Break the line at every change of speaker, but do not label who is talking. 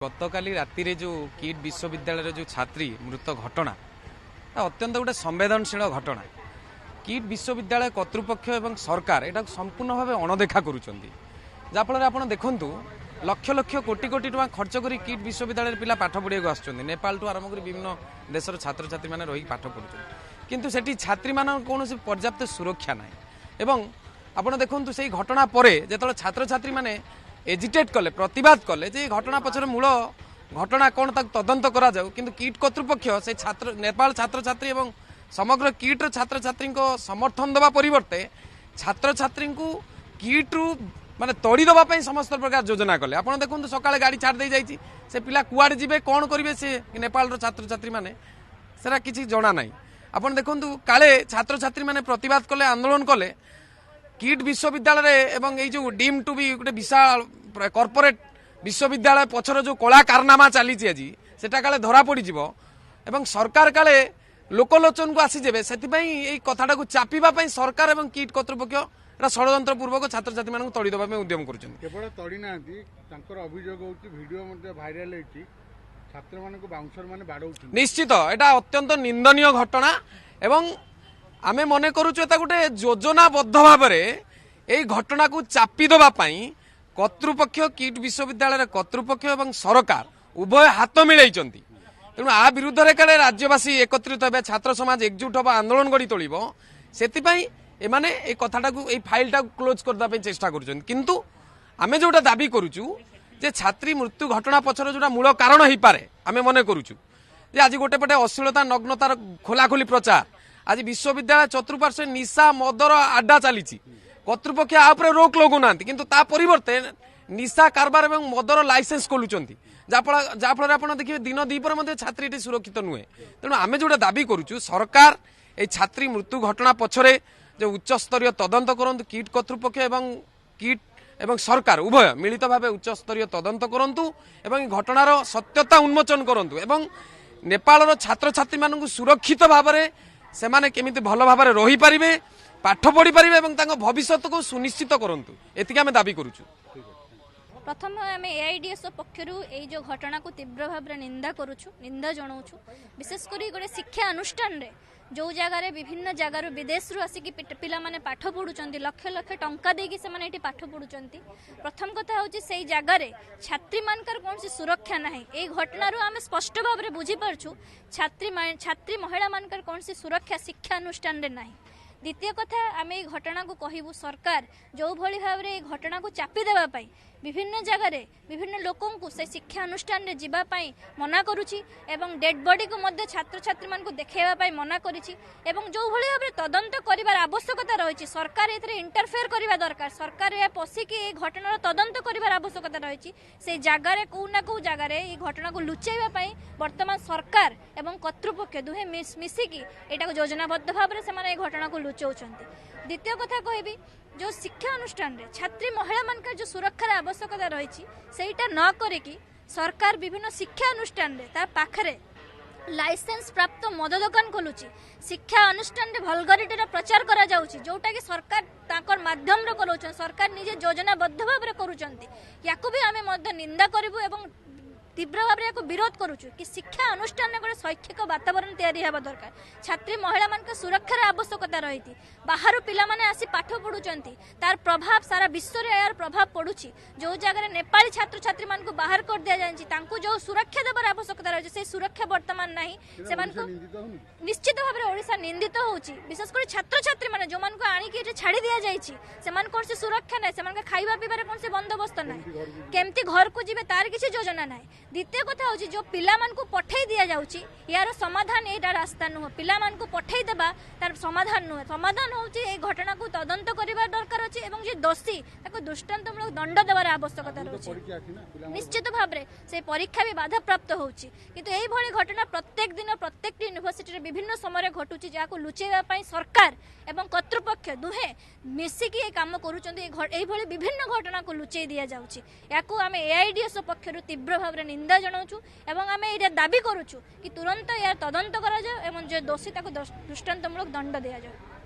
गतकाली राति रे जो किट विश्वविद्यालय जो छात्री मृत घटना अत्यंत गोटे संवेदनशील घटना। किट विश्वविद्यालय कर्तृपक्ष एवं सरकार यहाँ संपूर्ण भाव अणदेखा करुँफल आप देखु लक्ष लक्ष कोटी कोटी टका खर्च कर किट विश्वविद्यालय पिला पाठ पढ़ा आस नेपाल ठू आरंभ कर विभिन्न देशर छात्र छात्री मैंने रही पाठ पढ़ुं किंतु सेठी छात्री मान कौन पर्याप्त सुरक्षा ना एवं आप देखु से घटना पर जो छात्र छात्री मैंने एजिटेट कले प्रतिवाद कले जे घटना पछर मूल घटना कौन तदंत करा जाऊ किंतु किट कर्तृपक्ष से छात्र नेपाल छात्र छात्री एवं समग्र किट छात्र छात्री समर्थन देवा परिवर्ते छात्र छात्री को किट रु माने तोड़ी दवाई समस्त प्रकार योजना कले। आप देखो सकाଳେ गाड़ी छाड़ दे जाइए से पिला कुआड़े जीवे कौन करेंगे से नेपाल छात्र छात्री मैंने सेरा किसी जना ना। आप देखो काले छात्र छात्री मैंने प्रतिवाद कले आंदोलन कले किट विश्वविद्यालय एवं ये जो डीम टू भी गोटे विशाल कॉर्पोरेट विश्वविद्यालय पछर जो कला कारनामा चली आज सेटा काले धरा पड़ एवं सरकार काले लोकलोचन को आसीजे से कथाटा को चापिबा सरकार एवं किट कर्तृपक्ष षड्यंत्र पूर्वक छात्र छात्री मान तड़ी देवा उद्यम कर निश्चित एटा अत्यंत निंदनीय घटना एवं आमे मने करूछु एता गोटे योजनाबद्ध भाव में घटना को चापी देवाई कर्तृपक्ष किट विश्वविद्यालय कर्तृपक्ष एवं सरकार उभय हाथ मिलाई तेणु आ विरुद्ध में काले राज्यवासी एकत्रित हे छात्र समाज एकजुट हम आंदोलन गढ़ी तोड़ से एमाने ए कथाटा को फाइलटा क्लोज करने चेष्टा कर किंतु आमे जोटा दाबी करूछु जे छात्री मृत्यु घटना पछर जोटा मूल कारण हो पारे आमे मने करूछु जे आज गोटे पटे अश्लीलता नग्नतार खोलाखोली प्रचार आज विश्वविद्यालय चतुर्पार्श्व निशा मदर आड्डा चली कर्तृपक्ष आपरे रोक लगुना किंतु ता परिवर्ते निशा कारबार एवं मदर लाइसेंस खोलुचंती जाफल आप देखिए दिन दीपर छात्री सुरक्षित नुहे। तेणु आमे जोटा दाबी करूछु सरकार ए छात्री मृत्यु घटना पछरे जो उच्च स्तरीय तदंत करंतु किट कर्तृपक्ष एवं किट एवं सरकार उभय मिलित भाव उच्च स्तरीय तदंत करंतु एवं घटनार सत्यता उन्मोचन करंतु एवं नेपालर छात्र छात्री मानकु सुरक्षित भाव में सेमाने केमिति भल भाव में रही पारिबे पाठ पढ़ी पारिबे एवं तांको भविष्यत को सुनिश्चित करंतु एतिके आमे दाबी करूछु।
प्रथम आम एआईडीएस पक्षर ये जो घटना को तीव्र भाव में निंदा करुछु निंदा जनाऊँ विशेषकर गोटे शिक्षा अनुष्ठान रे जो जगार विभिन्न जगार विदेश रू आसिक पिला माने पाठ पढ़ुंट लक्ष लक्ष टंका देकी से माने पाठ पढ़ुंट प्रथम कथा हूँ से जगार छात्री मानकर कौन सी सुरक्षा ना ये घटना आम स्पष्ट भाव में बुझीपारछु छात्री महिला मानकर कौन सी सुरक्षा शिक्षा अनुष्ठान रे नाही। द्वितीय कथा आम ये घटना को कहबू सरकार जो भली भाव में घटना को चापी देवाई विभिन्न जगार विभिन्न लोकों को से शिक्षा अनुष्ठान रे जीवा पाई मना करुछि एवं डेड बॉडी को मध्य छात्र छात्री मान को देखेवा पाई मना करिछि एवं जो भली भाव में तदंत करिवार आवश्यकता रहिछि सरकार एथरे इंटरफेयर करिवा दरकार सरकार या पसिकी ए घटनार तदंत करिवार आवश्यकता रहिछि से जगार को ना को जगार ए घटना को लुचेवा पाई वर्तमान सरकार एवं कर्तृपक्ष दुहे मिसिकी एटा को योजनाबद्ध भाव में से घटना को लुचौछंती। द्वितीय कथा कहबी जो शिक्षा अनुष्ठान रे छात्री महिला मान जो सुरक्षार आवश्यकता रही सेटा न करिकी सरकार विभिन्न शिक्षा अनुष्ठान रे तार पाखरे लाइसेंस प्राप्त मद दुकान खोलुची शिक्षा अनुष्ठान रे भलगरिटीर प्रचार करा जाउची जोटा कि सरकार ताकर माध्यम रे करूछन सरकार निजे योजनाबद्ध भाव में करूछंती याकू भी आमे मध्य निंदा करिवु एवं तीव्र भाव में विरोध करुचु कि शिक्षा अनुष्ठान में गोटे शैक्षिक वातावरण तैयारी हेबा दरकार छात्री महिला मान सुरक्षार आवश्यकता रही बाहर पिला माने आसी पाठ पढ़ुचंती तार प्रभाव सारा विश्व रे यार प्रभाव पड़ुची जो जगह नेपाली छात्र छात्री मान को बाहर कर दिया जायछि तांको जो सुरक्षा देबार आवश्यकता रही से सुरक्षा वर्तमान नाही से मान को निश्चित भाव में ओडिसा निंदित होउची विशेष कर छात्र छात्री माने जो मान को आनी के छाड़ी दिया जायछि से मान कोन से सुरक्षा नै से मान के खाइबा पीबार कोन से बंदोबस्त नै केमती घर को जिवे तार किसी योजना नै। द्वितीय कथा हूँ जो पिला मान को पठे दि जाऊँगी यार समाधान यहाँ रास्ता नुह पिला मान को पठे देबा तार समाधान नुह समाधान हूँ ये घटना को तदंत करने दरकार अच्छे और जे दोषी दृष्टांतमूलक दंड देवार आवश्यकता रही निश्चित भाव में से परीक्षा भी बाधा प्राप्त होती किंतु यही घटना प्रत्येक दिन प्रत्येक यूनिवर्सिटी विभिन्न समय घटुची जहाँ लुचेवाई सरकार एवं कर्तृपक्ष दुहे मिसिकी काम कर विभिन्न घटना को लुचई दि जाऊँगी या आम एआईडीएस पक्षर तीव्र भाव में निंदा जनाऊँ एवं आम ये दाबी करुचु कि तुरंत यार तदंत करा जाए एवं जो दोषी दृष्टांतमूलक दंड दिया जाए।